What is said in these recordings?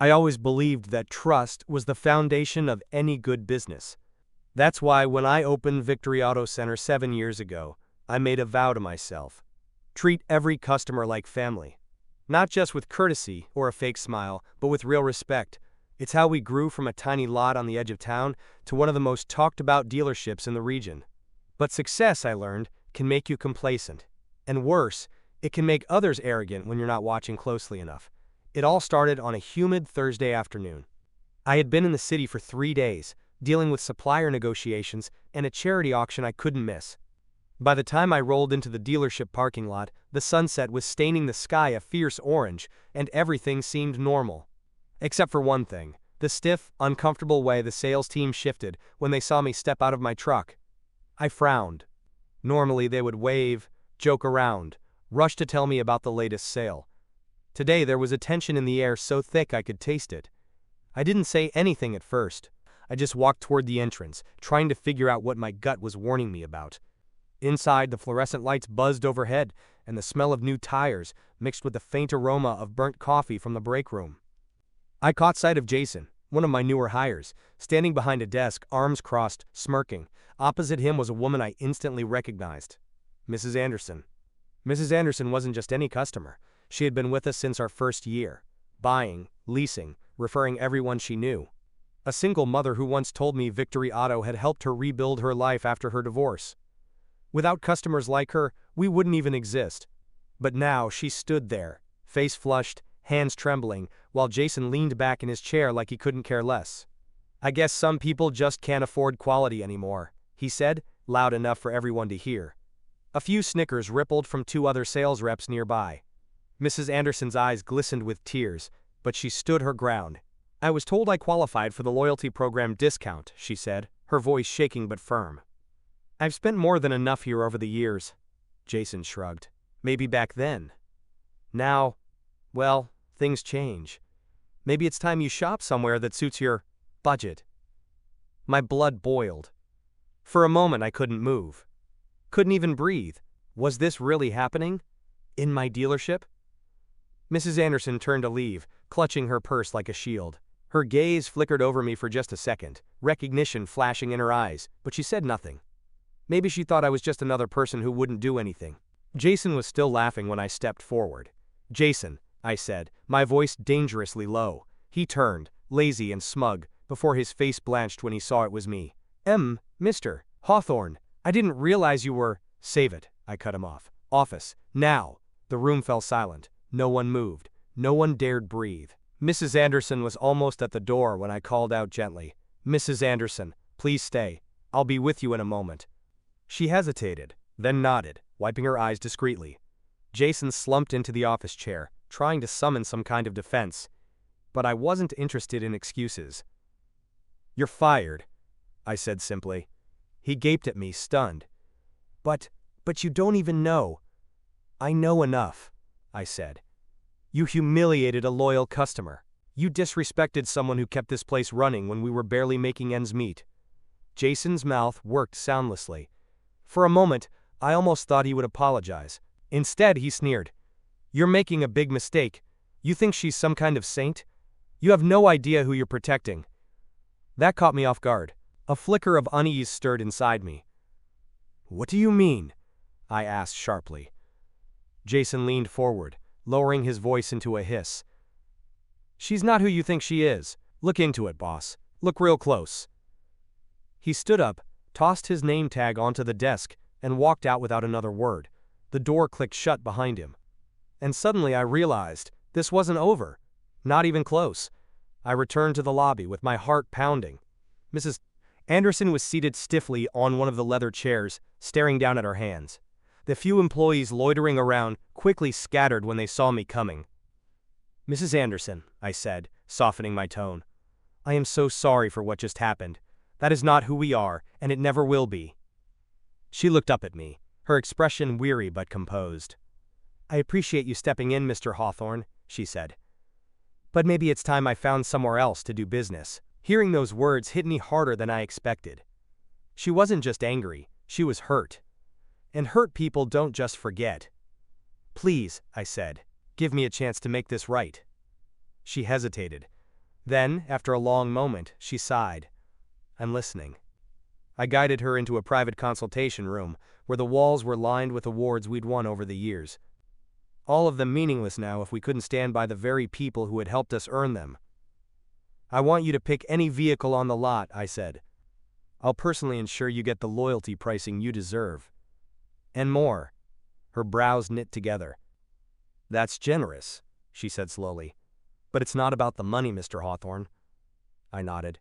I always believed that trust was the foundation of any good business. That's why when I opened Victory Auto Center 7 years ago, I made a vow to myself. Treat every customer like family. Not just with courtesy or a fake smile, but with real respect. It's how we grew from a tiny lot on the edge of town to one of the most talked about dealerships in the region. But success, I learned, can make you complacent. And worse, it can make others arrogant when you're not watching closely enough. It all started on a humid Thursday afternoon. I had been in the city for 3 days, dealing with supplier negotiations and a charity auction I couldn't miss. By the time I rolled into the dealership parking lot, the sunset was staining the sky a fierce orange, and everything seemed normal. Except for one thing, the stiff, uncomfortable way the sales team shifted when they saw me step out of my truck. I frowned. Normally they would wave, joke around, rush to tell me about the latest sale. Today there was a tension in the air so thick I could taste it. I didn't say anything at first. I just walked toward the entrance, trying to figure out what my gut was warning me about. Inside, the fluorescent lights buzzed overhead, and the smell of new tires mixed with the faint aroma of burnt coffee from the break room. I caught sight of Jason, one of my newer hires, standing behind a desk, arms crossed, smirking. Opposite him was a woman I instantly recognized. Mrs. Anderson. Mrs. Anderson wasn't just any customer. She had been with us since our first year. Buying, leasing, referring everyone she knew. A single mother who once told me Victory Auto had helped her rebuild her life after her divorce. Without customers like her, we wouldn't even exist. But now she stood there, face flushed, hands trembling, while Jason leaned back in his chair like he couldn't care less. "I guess some people just can't afford quality anymore," he said, loud enough for everyone to hear. A few snickers rippled from 2 other sales reps nearby. Mrs. Anderson's eyes glistened with tears, but she stood her ground. "I was told I qualified for the loyalty program discount," she said, her voice shaking but firm. "I've spent more than enough here over the years." Jason shrugged. "Maybe back then. Now, well, things change. Maybe it's time you shop somewhere that suits your budget." My blood boiled. For a moment I couldn't move. Couldn't even breathe. Was this really happening? In my dealership? Mrs. Anderson turned to leave, clutching her purse like a shield. Her gaze flickered over me for just a second, recognition flashing in her eyes, but she said nothing. Maybe she thought I was just another person who wouldn't do anything. Jason was still laughing when I stepped forward. "Jason," I said, my voice dangerously low. He turned, lazy and smug, before his face blanched when he saw it was me. Mr. Hawthorne, I didn't realize you were—" "Save it," I cut him off. "Office, now." The room fell silent. No one moved. No one dared breathe. Mrs. Anderson was almost at the door when I called out gently, "Mrs. Anderson, please stay. I'll be with you in a moment." She hesitated, then nodded, wiping her eyes discreetly. Jason slumped into the office chair, trying to summon some kind of defense. But I wasn't interested in excuses. "You're fired," I said simply. He gaped at me, stunned. But you don't even know." "I know enough," I said. "You humiliated a loyal customer. You disrespected someone who kept this place running when we were barely making ends meet." Jason's mouth worked soundlessly. For a moment, I almost thought he would apologize. Instead, he sneered. "You're making a big mistake. You think she's some kind of saint? You have no idea who you're protecting." That caught me off guard. A flicker of unease stirred inside me. "What do you mean?" I asked sharply. Jason leaned forward, lowering his voice into a hiss. "She's not who you think she is. Look into it, boss. Look real close." He stood up, tossed his name tag onto the desk, and walked out without another word. The door clicked shut behind him. And suddenly I realized this wasn't over. Not even close. I returned to the lobby with my heart pounding. Mrs. Anderson was seated stiffly on one of the leather chairs, staring down at her hands. The few employees loitering around quickly scattered when they saw me coming. "Mrs. Anderson," I said, softening my tone, "I am so sorry for what just happened. That is not who we are, and it never will be." She looked up at me, her expression weary but composed. "I appreciate you stepping in, Mr. Hawthorne," she said. "But maybe it's time I found somewhere else to do business." Hearing those words hit me harder than I expected. She wasn't just angry, she was hurt. And hurt people don't just forget. "Please," I said, "give me a chance to make this right." She hesitated. Then, after a long moment, she sighed. I'm listening. I guided her into a private consultation room, where the walls were lined with awards we'd won over the years. All of them meaningless now if we couldn't stand by the very people who had helped us earn them. I want you to pick any vehicle on the lot, I said. I'll personally ensure you get the loyalty pricing you deserve. And more. Her brows knit together. That's generous, she said slowly. But it's not about the money, Mr. Hawthorne. I nodded.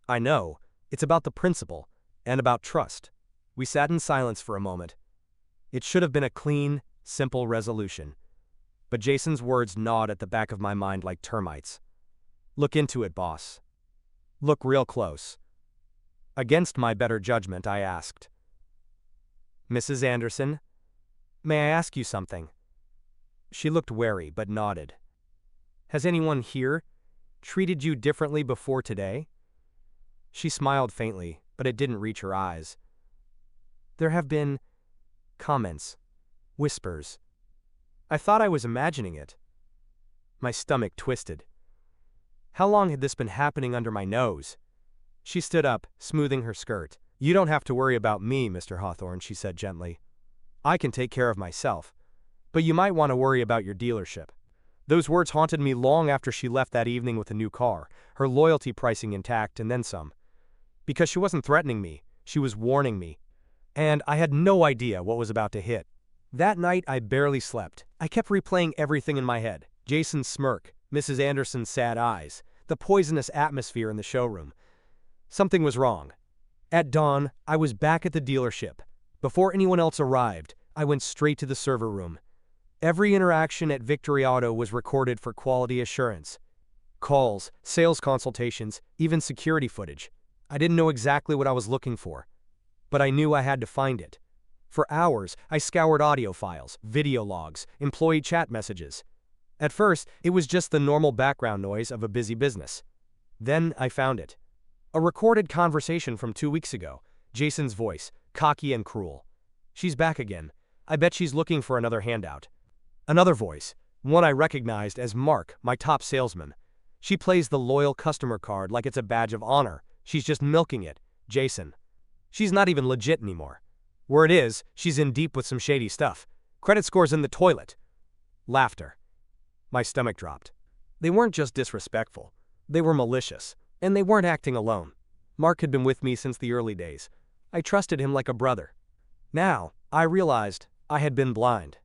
I know. It's about the principle, and about trust. We sat in silence for a moment. It should have been a clean, simple resolution. But Jason's words gnawed at the back of my mind like termites. Look into it, boss. Look real close. Against my better judgment, I asked. Mrs. Anderson, may I ask you something? She looked wary but nodded. Has anyone here treated you differently before today? She smiled faintly, but it didn't reach her eyes. There have been comments, whispers. I thought I was imagining it. My stomach twisted. How long had this been happening under my nose? She stood up, smoothing her skirt. You don't have to worry about me, Mr. Hawthorne, she said gently. I can take care of myself. But you might want to worry about your dealership. Those words haunted me long after she left that evening with a new car, her loyalty pricing intact and then some. Because she wasn't threatening me, she was warning me. And I had no idea what was about to hit. That night I barely slept. I kept replaying everything in my head. Jason's smirk, Mrs. Anderson's sad eyes, the poisonous atmosphere in the showroom. Something was wrong. At dawn, I was back at the dealership. Before anyone else arrived, I went straight to the server room. Every interaction at Victory Auto was recorded for quality assurance. Calls, sales consultations, even security footage. I didn't know exactly what I was looking for, but I knew I had to find it. For hours, I scoured audio files, video logs, employee chat messages. At first, it was just the normal background noise of a busy business. Then I found it. A recorded conversation from 2 weeks ago. Jason's voice, cocky and cruel. She's back again. I bet she's looking for another handout. Another voice, one I recognized as Mark, my top salesman. She plays the loyal customer card like it's a badge of honor. She's just milking it. Jason. She's not even legit anymore. Word is, she's in deep with some shady stuff. Credit scores in the toilet. Laughter. My stomach dropped. They weren't just disrespectful. They were malicious. And they weren't acting alone. Mark had been with me since the early days. I trusted him like a brother. Now, I realized I had been blind.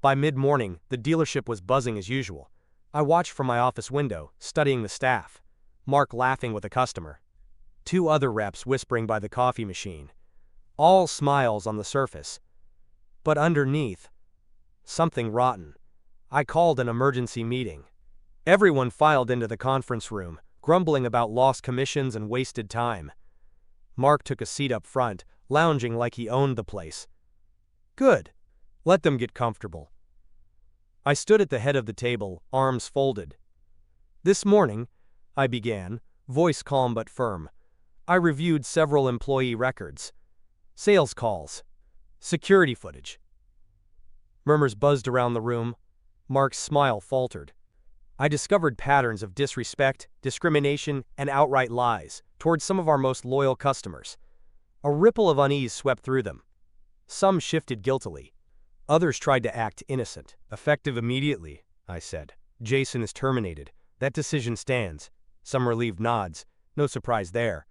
By mid-morning, the dealership was buzzing as usual. I watched from my office window, studying the staff. Mark laughing with a customer. 2 other reps whispering by the coffee machine. All smiles on the surface. But underneath, something rotten. I called an emergency meeting. Everyone filed into the conference room, grumbling about lost commissions and wasted time. Mark took a seat up front, lounging like he owned the place. Good. Let them get comfortable. I stood at the head of the table, arms folded. This morning, I began, voice calm but firm. I reviewed several employee records. Sales calls. Security footage. Murmurs buzzed around the room. Mark's smile faltered. I discovered patterns of disrespect, discrimination, and outright lies towards some of our most loyal customers. A ripple of unease swept through them. Some shifted guiltily. Others tried to act innocent. Effective immediately, I said. Jason is terminated. That decision stands. Some relieved nods. No surprise there.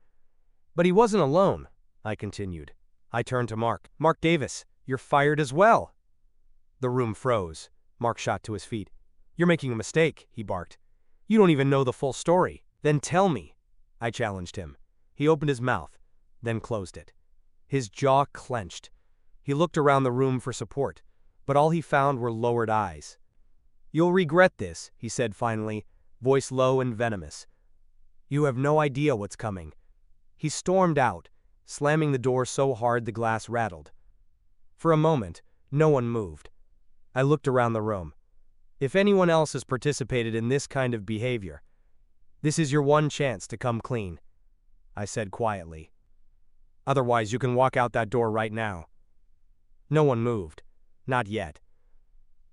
But he wasn't alone, I continued. I turned to Mark. Mark Davis, you're fired as well. The room froze. Mark shot to his feet. You're making a mistake, he barked. You don't even know the full story. Then tell me, I challenged him. He opened his mouth, then closed it. His jaw clenched. He looked around the room for support, but all he found were lowered eyes. You'll regret this, he said finally, voice low and venomous. You have no idea what's coming. He stormed out, slamming the door so hard the glass rattled. For a moment, no one moved. I looked around the room. If anyone else has participated in this kind of behavior, this is your one chance to come clean, I said quietly. Otherwise, you can walk out that door right now. No one moved. Not yet.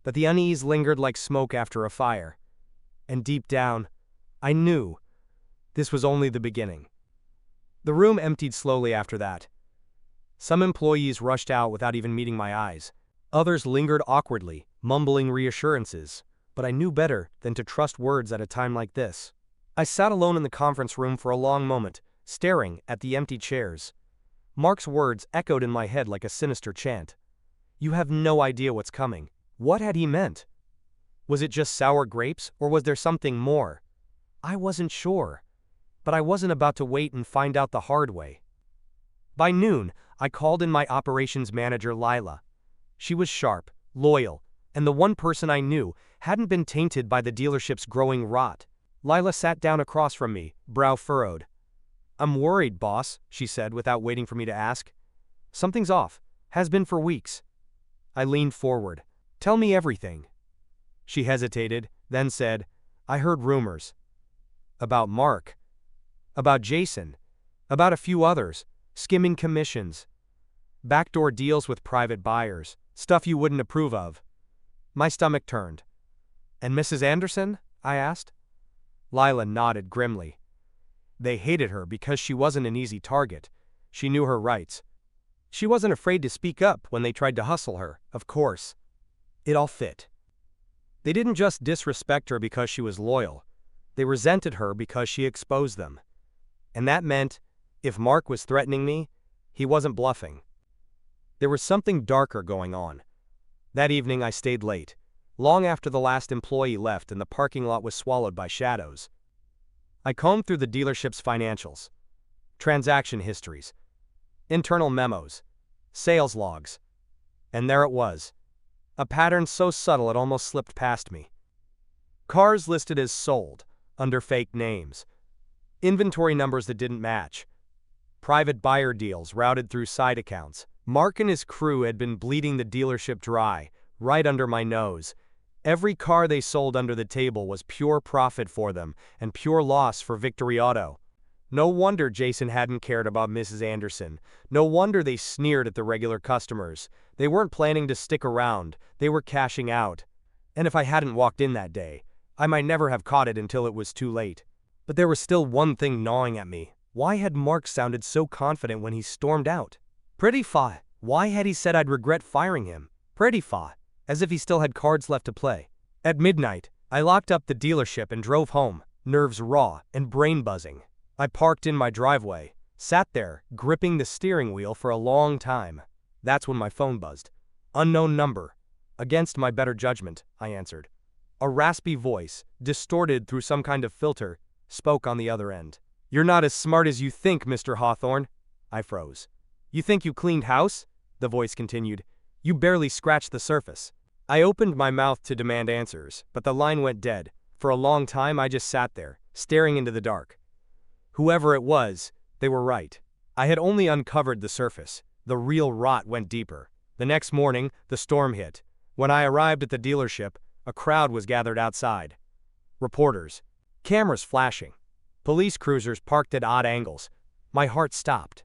But the unease lingered like smoke after a fire. And deep down, I knew this was only the beginning. The room emptied slowly after that. Some employees rushed out without even meeting my eyes. Others lingered awkwardly, mumbling reassurances, but I knew better than to trust words at a time like this. I sat alone in the conference room for a long moment, staring at the empty chairs. Mark's words echoed in my head like a sinister chant. You have no idea what's coming. What had he meant? Was it just sour grapes, or was there something more? I wasn't sure. But I wasn't about to wait and find out the hard way. By noon, I called in my operations manager, Lila. She was sharp, loyal, and the one person I knew hadn't been tainted by the dealership's growing rot. Lila sat down across from me, brow furrowed. I'm worried, boss, she said without waiting for me to ask. Something's off. Has been for weeks. I leaned forward. Tell me everything. She hesitated, then said, I heard rumors. About Mark. About Jason. About a few others. Skimming commissions. Backdoor deals with private buyers. Stuff you wouldn't approve of. My stomach turned. And Mrs. Anderson? I asked. Lila nodded grimly. They hated her because she wasn't an easy target. She knew her rights. She wasn't afraid to speak up when they tried to hustle her, of course. It all fit. They didn't just disrespect her because she was loyal. They resented her because she exposed them. And that meant, if Mark was threatening me, he wasn't bluffing. There was something darker going on. That evening I stayed late, long after the last employee left and the parking lot was swallowed by shadows. I combed through the dealership's financials, transaction histories, internal memos, sales logs. And there it was. A pattern so subtle it almost slipped past me. Cars listed as sold, under fake names. Inventory numbers that didn't match. Private buyer deals routed through side accounts. Mark and his crew had been bleeding the dealership dry, right under my nose. Every car they sold under the table was pure profit for them, and pure loss for Victory Auto. No wonder Jason hadn't cared about Mrs. Anderson. No wonder they sneered at the regular customers. They weren't planning to stick around, they were cashing out. And if I hadn't walked in that day, I might never have caught it until it was too late. But there was still one thing gnawing at me. Why had Mark sounded so confident when he stormed out? Pretty fa. Why had he said I'd regret firing him? Pretty fa. As if he still had cards left to play. At midnight, I locked up the dealership and drove home, nerves raw and brain buzzing. I parked in my driveway, sat there, gripping the steering wheel for a long time. That's when my phone buzzed. Unknown number. Against my better judgment, I answered. A raspy voice, distorted through some kind of filter, spoke on the other end. You're not as smart as you think, Mr. Hawthorne. I froze. You think you cleaned house? The voice continued. You barely scratched the surface. I opened my mouth to demand answers, but the line went dead. For a long time I just sat there, staring into the dark. Whoever it was, they were right. I had only uncovered the surface. The real rot went deeper. The next morning, the storm hit. When I arrived at the dealership, a crowd was gathered outside. Reporters. Cameras flashing. Police cruisers parked at odd angles. My heart stopped.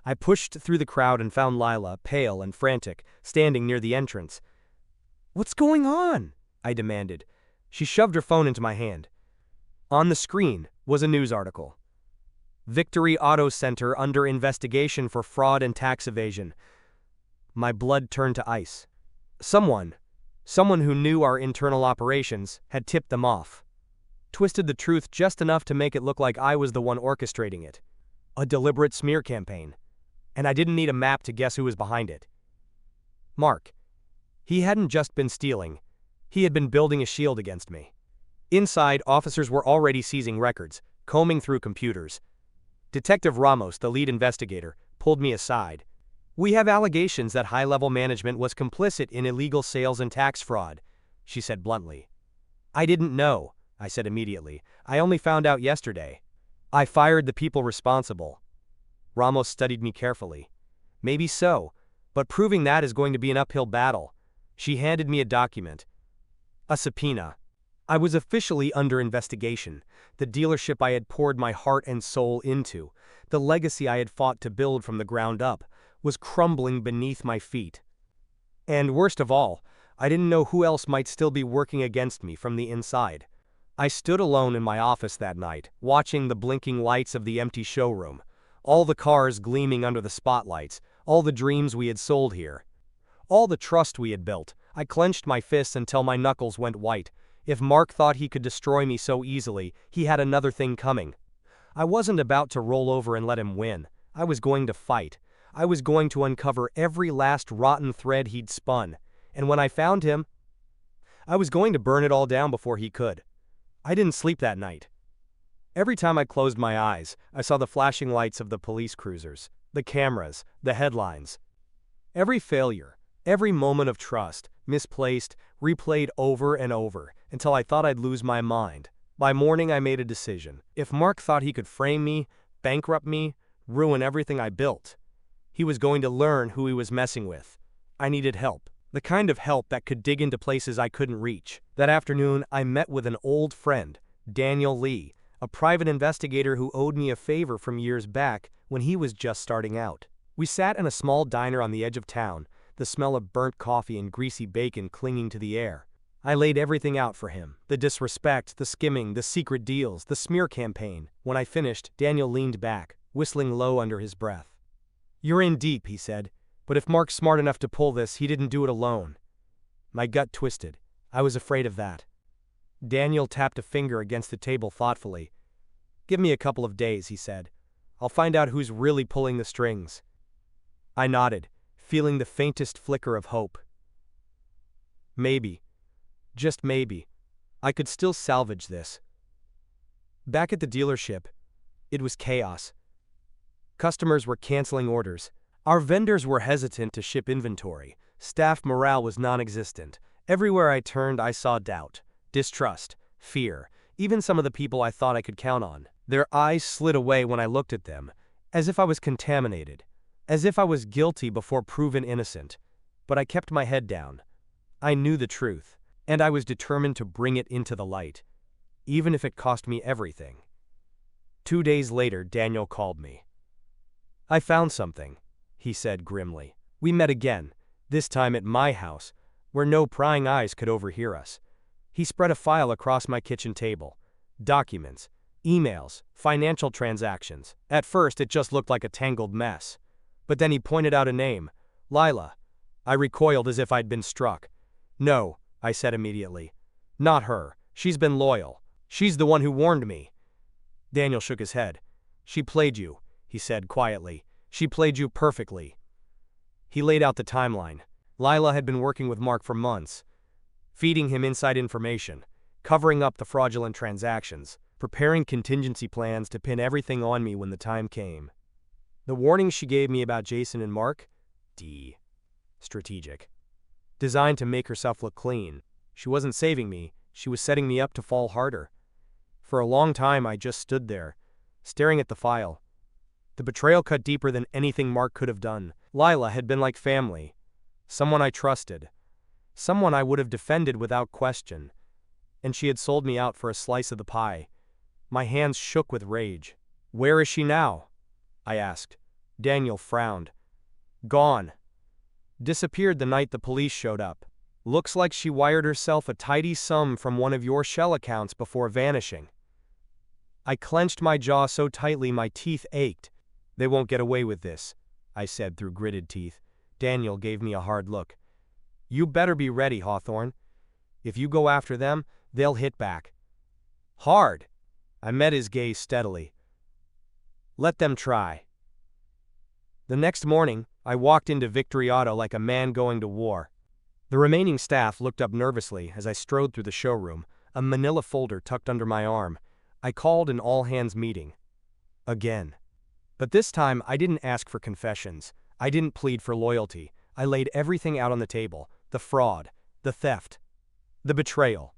I pushed through the crowd and found Lila, pale and frantic, standing near the entrance. What's going on? I demanded. She shoved her phone into my hand. On the screen was a news article. Victory Auto Center under investigation for fraud and tax evasion. My blood turned to ice. Someone who knew our internal operations, had tipped them off. Twisted the truth just enough to make it look like I was the one orchestrating it. A deliberate smear campaign. And I didn't need a map to guess who was behind it. Mark. He hadn't just been stealing. He had been building a shield against me. Inside, officers were already seizing records, combing through computers. Detective Ramos, the lead investigator, pulled me aside. We have allegations that high-level management was complicit in illegal sales and tax fraud, she said bluntly. I didn't know, I said immediately. I only found out yesterday. I fired the people responsible. Ramos studied me carefully. Maybe so, but proving that is going to be an uphill battle. She handed me a document. A subpoena. I was officially under investigation. The dealership I had poured my heart and soul into, the legacy I had fought to build from the ground up, was crumbling beneath my feet. And worst of all, I didn't know who else might still be working against me from the inside. I stood alone in my office that night, watching the blinking lights of the empty showroom. All the cars gleaming under the spotlights, all the dreams we had sold here. All the trust we had built. I clenched my fists until my knuckles went white. If Mark thought he could destroy me so easily, he had another thing coming. I wasn't about to roll over and let him win. I was going to fight. I was going to uncover every last rotten thread he'd spun. And when I found him, I was going to burn it all down before he could. I didn't sleep that night. Every time I closed my eyes, I saw the flashing lights of the police cruisers, the cameras, the headlines. Every failure, every moment of trust, misplaced, replayed over and over, until I thought I'd lose my mind. By morning I made a decision. If Mark thought he could frame me, bankrupt me, ruin everything I built, he was going to learn who he was messing with. I needed help. The kind of help that could dig into places I couldn't reach. That afternoon, I met with an old friend, Daniel Lee, a private investigator who owed me a favor from years back when he was just starting out. We sat in a small diner on the edge of town, the smell of burnt coffee and greasy bacon clinging to the air. I laid everything out for him. The disrespect, the skimming, the secret deals, the smear campaign. When I finished, Daniel leaned back, whistling low under his breath. "You're in deep," he said. "But if Mark's smart enough to pull this, he didn't do it alone." My gut twisted. I was afraid of that. Daniel tapped a finger against the table thoughtfully. "Give me a couple of days," he said. "I'll find out who's really pulling the strings." I nodded, feeling the faintest flicker of hope. Maybe, just maybe, I could still salvage this. Back at the dealership, it was chaos. Customers were canceling orders. Our vendors were hesitant to ship inventory. Staff morale was non-existent. Everywhere I turned, I saw doubt, distrust, fear, even some of the people I thought I could count on. Their eyes slid away when I looked at them, as if I was contaminated, as if I was guilty before proven innocent. But I kept my head down. I knew the truth, and I was determined to bring it into the light, even if it cost me everything. 2 days later, Daniel called me. "I found something," he said grimly. We met again, this time at my house, where no prying eyes could overhear us. He spread a file across my kitchen table. Documents, emails, financial transactions. At first, it just looked like a tangled mess. But then he pointed out a name, Lila. I recoiled as if I'd been struck. "No," I said immediately. "Not her. She's been loyal. She's the one who warned me." Daniel shook his head. "She played you," he said quietly. "She played you perfectly." He laid out the timeline. Lila had been working with Mark for months, feeding him inside information, covering up the fraudulent transactions, preparing contingency plans to pin everything on me when the time came. The warnings she gave me about Jason and Mark? Strategic. Designed to make herself look clean. She wasn't saving me, she was setting me up to fall harder. For a long time I just stood there, staring at the file. The betrayal cut deeper than anything Mark could have done. Lila had been like family. Someone I trusted. Someone I would have defended without question. And she had sold me out for a slice of the pie. My hands shook with rage. "Where is she now?" I asked. Daniel frowned. "Gone. Disappeared the night the police showed up. Looks like she wired herself a tidy sum from one of your shell accounts before vanishing." I clenched my jaw so tightly my teeth ached. "They won't get away with this," I said through gritted teeth. Daniel gave me a hard look. "You better be ready, Hawthorne. If you go after them, they'll hit back. Hard." I met his gaze steadily. "Let them try." The next morning, I walked into Victory Auto like a man going to war. The remaining staff looked up nervously as I strode through the showroom, a manila folder tucked under my arm. I called an all-hands meeting. Again. But this time, I didn't ask for confessions. I didn't plead for loyalty. I laid everything out on the table. The fraud, the theft, the betrayal.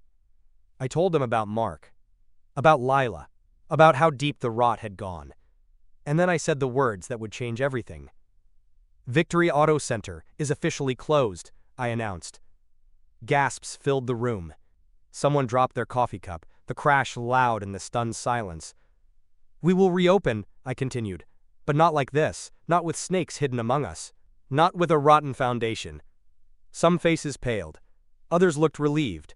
I told them about Mark, about Lila, about how deep the rot had gone. And then I said the words that would change everything. "Victory Auto Center is officially closed," I announced. Gasps filled the room. Someone dropped their coffee cup, the crash loud in the stunned silence. "We will reopen," I continued. "But not like this, not with snakes hidden among us. Not with a rotten foundation." Some faces paled. Others looked relieved.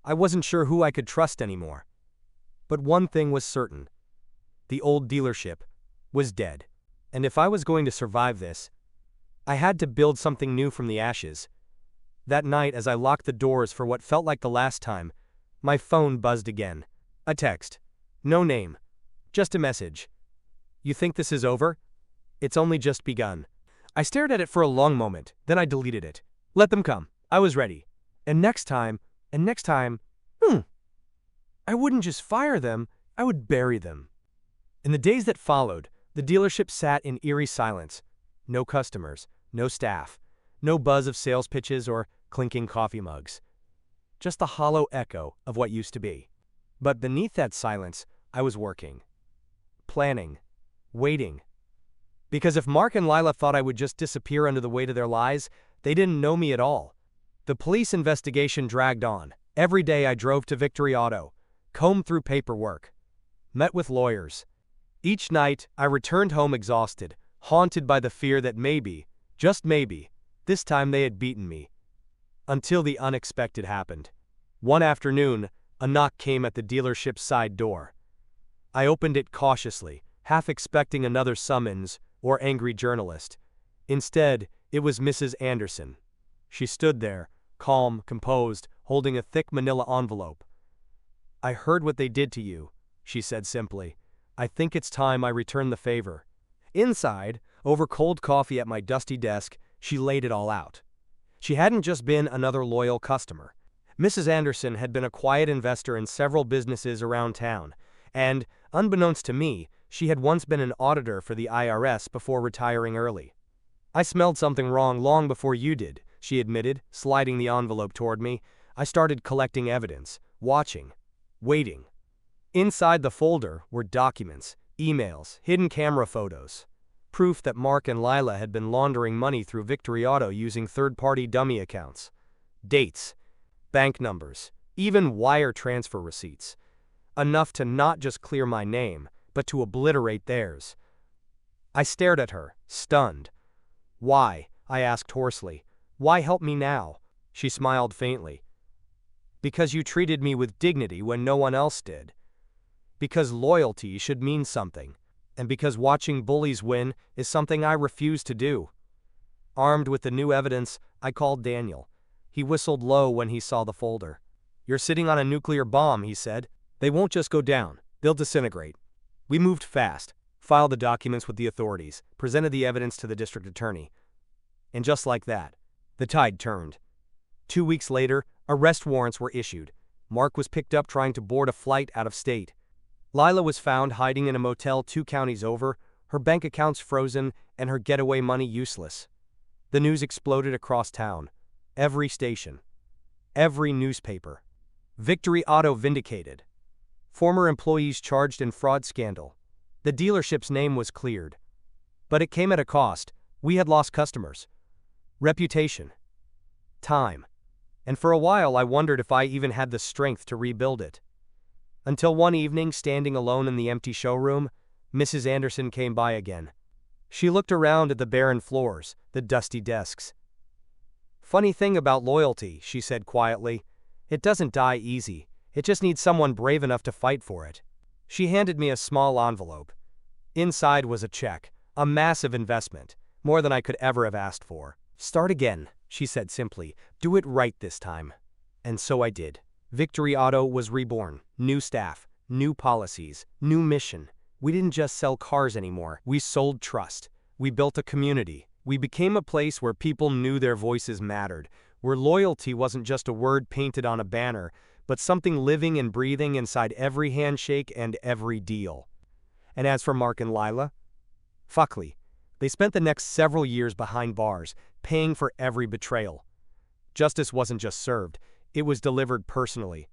I wasn't sure who I could trust anymore. But one thing was certain. The old dealership was dead. And if I was going to survive this, I had to build something new from the ashes. That night, as I locked the doors for what felt like the last time, my phone buzzed again. A text. No name. Just a message. You think this is over? It's only just begun. I stared at it for a long moment, then I deleted it. Let them come. I was ready. And next time, I wouldn't just fire them, I would bury them. In the days that followed, the dealership sat in eerie silence. No customers, no staff, no buzz of sales pitches or clinking coffee mugs. Just the hollow echo of what used to be. But beneath that silence, I was working. Planning. Waiting. Because if Mark and Lila thought I would just disappear under the weight of their lies, they didn't know me at all. The police investigation dragged on. Every day I drove to Victory Auto, combed through paperwork, met with lawyers. Each night, I returned home exhausted, haunted by the fear that maybe, just maybe, this time they had beaten me. Until the unexpected happened. One afternoon, a knock came at the dealership's side door. I opened it cautiously, half expecting another summons or angry journalist. Instead, it was Mrs. Anderson. She stood there, calm, composed, holding a thick manila envelope. I heard what they did to you, she said simply. I think it's time I return the favor. Inside, over cold coffee at my dusty desk, she laid it all out. She hadn't just been another loyal customer. Mrs. Anderson had been a quiet investor in several businesses around town, and, unbeknownst to me, she had once been an auditor for the IRS before retiring early. I smelled something wrong long before you did, she admitted, sliding the envelope toward me. I started collecting evidence, watching, waiting. Inside the folder were documents, emails, hidden camera photos. Proof that Mark and Lila had been laundering money through Victory Auto using third-party dummy accounts. Dates, bank numbers, even wire transfer receipts. Enough to not just clear my name, but to obliterate theirs. I stared at her, stunned. Why? I asked hoarsely. Why help me now? She smiled faintly. Because you treated me with dignity when no one else did. Because loyalty should mean something. And because watching bullies win is something I refuse to do. Armed with the new evidence, I called Daniel. He whistled low when he saw the folder. You're sitting on a nuclear bomb, he said. They won't just go down, they'll disintegrate. We moved fast, filed the documents with the authorities, presented the evidence to the district attorney. And just like that, the tide turned. 2 weeks later, arrest warrants were issued. Mark was picked up trying to board a flight out of state. Lila was found hiding in a motel 2 counties over, her bank accounts frozen, and her getaway money useless. The news exploded across town. Every station. Every newspaper. Victory Auto vindicated. Former employees charged in fraud scandal. The dealership's name was cleared. But it came at a cost. We had lost customers. Reputation. Time. And for a while I wondered if I even had the strength to rebuild it. Until one evening, standing alone in the empty showroom, Mrs. Anderson came by again. She looked around at the barren floors, the dusty desks. Funny thing about loyalty, she said quietly. It doesn't die easy. It just needs someone brave enough to fight for it. She handed me a small envelope. Inside was a check, a massive investment, more than I could ever have asked for. Start again, she said simply. Do it right this time. And so I did. Victory Auto was reborn. New staff, new policies, new mission. We didn't just sell cars anymore. We sold trust. We built a community. We became a place where people knew their voices mattered, where loyalty wasn't just a word painted on a banner, but something living and breathing inside every handshake and every deal. And as for Mark and Lila? Fuckly. They spent the next several years behind bars, paying for every betrayal. Justice wasn't just served, it was delivered personally.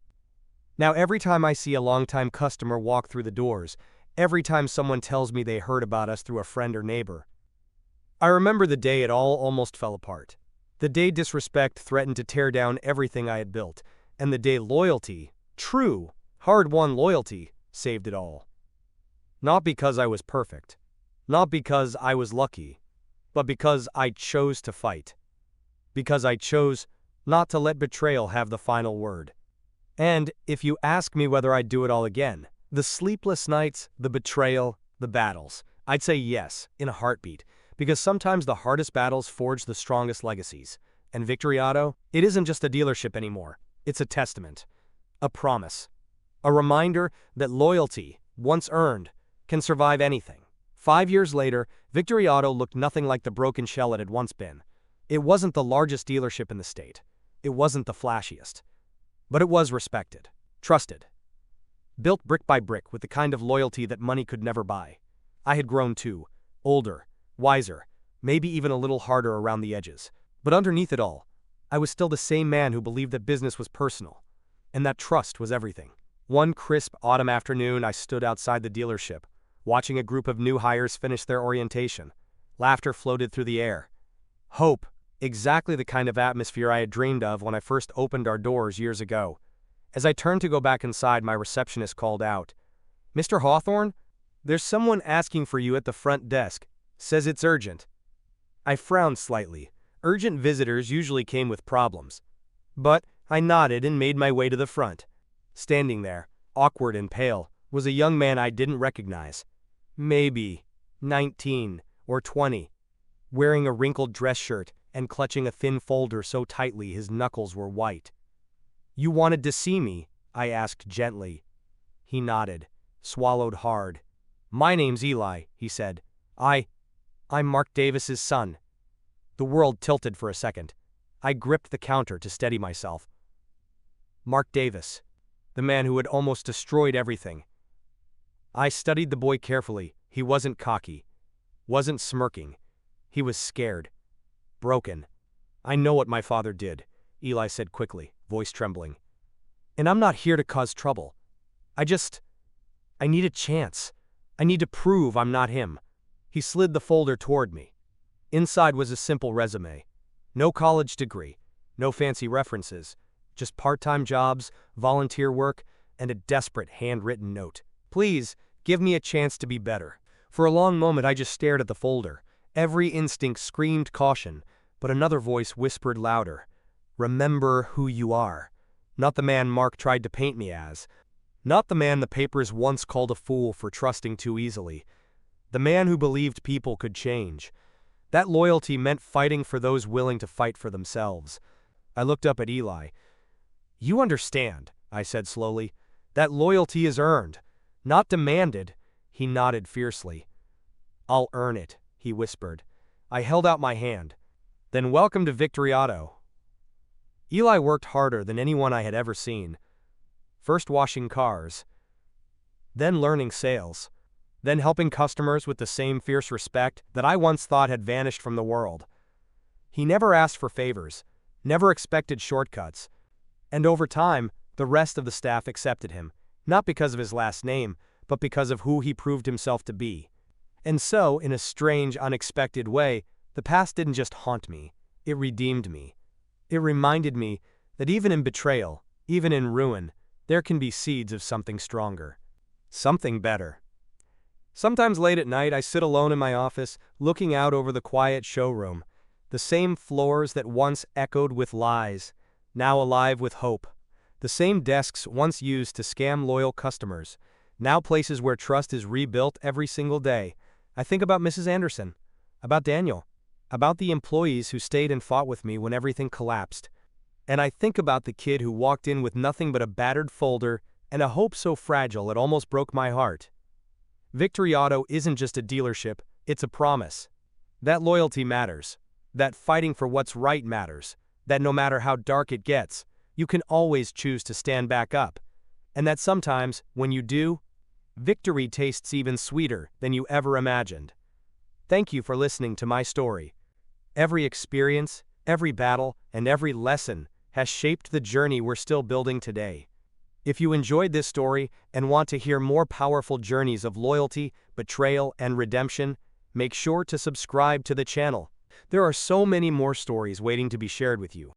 Now every time I see a longtime customer walk through the doors, every time someone tells me they heard about us through a friend or neighbor, I remember the day it all almost fell apart. The day disrespect threatened to tear down everything I had built, and the day loyalty, true, hard-won loyalty, saved it all. Not because I was perfect, not because I was lucky, but because I chose to fight. Because I chose not to let betrayal have the final word. And if you ask me whether I'd do it all again, the sleepless nights, the betrayal, the battles, I'd say yes, in a heartbeat, because sometimes the hardest battles forge the strongest legacies. And Victory Auto, it isn't just a dealership anymore. It's a testament, a promise, a reminder that loyalty, once earned, can survive anything. 5 years later, Victory Auto looked nothing like the broken shell it had once been. It wasn't the largest dealership in the state. It wasn't the flashiest. But it was respected, trusted, built brick by brick with the kind of loyalty that money could never buy. I had grown too, older, wiser, maybe even a little harder around the edges. But underneath it all, I was still the same man who believed that business was personal, and that trust was everything. One crisp autumn afternoon, I stood outside the dealership, watching a group of new hires finish their orientation. Laughter floated through the air. Hope, exactly the kind of atmosphere I had dreamed of when I first opened our doors years ago. As I turned to go back inside, my receptionist called out, "Mr. Hawthorne, there's someone asking for you at the front desk. Says it's urgent." I frowned slightly. Urgent visitors usually came with problems. But I nodded and made my way to the front. Standing there, awkward and pale, was a young man I didn't recognize. Maybe 19 or 20, wearing a wrinkled dress shirt and clutching a thin folder so tightly his knuckles were white. "You wanted to see me?" I asked gently. He nodded, swallowed hard. "My name's Eli," he said. I'm Mark Davis's son." The world tilted for a second. I gripped the counter to steady myself. Mark Davis, the man who had almost destroyed everything. I studied the boy carefully. He wasn't cocky, wasn't smirking. He was scared, broken. "I know what my father did," Eli said quickly, voice trembling. "And I'm not here to cause trouble. I need a chance. I need to prove I'm not him." He slid the folder toward me. Inside was a simple resume. No college degree, no fancy references, just part-time jobs, volunteer work, and a desperate handwritten note. "Please, give me a chance to be better." For a long moment I just stared at the folder. Every instinct screamed caution, but another voice whispered louder. "Remember who you are. Not the man Mark tried to paint me as. Not the man the papers once called a fool for trusting too easily. The man who believed people could change." That loyalty meant fighting for those willing to fight for themselves. I looked up at Eli. "You understand," I said slowly. "That loyalty is earned, not demanded." He nodded fiercely. "I'll earn it," he whispered. I held out my hand. "Then welcome to Victory Auto." Eli worked harder than anyone I had ever seen. First washing cars, then learning sales, then helping customers with the same fierce respect that I once thought had vanished from the world. He never asked for favors, never expected shortcuts. And over time, the rest of the staff accepted him, not because of his last name, but because of who he proved himself to be. And so, in a strange, unexpected way, the past didn't just haunt me, it redeemed me. It reminded me that even in betrayal, even in ruin, there can be seeds of something stronger, something better. Sometimes late at night I sit alone in my office, looking out over the quiet showroom. The same floors that once echoed with lies, now alive with hope. The same desks once used to scam loyal customers, now places where trust is rebuilt every single day. I think about Mrs. Anderson, about Daniel, about the employees who stayed and fought with me when everything collapsed. And I think about the kid who walked in with nothing but a battered folder and a hope so fragile it almost broke my heart. Victory Auto isn't just a dealership, it's a promise. That loyalty matters. That fighting for what's right matters. That no matter how dark it gets, you can always choose to stand back up. And that sometimes, when you do, victory tastes even sweeter than you ever imagined. Thank you for listening to my story. Every experience, every battle, and every lesson has shaped the journey we're still building today. If you enjoyed this story and want to hear more powerful journeys of loyalty, betrayal, and redemption, make sure to subscribe to the channel. There are so many more stories waiting to be shared with you.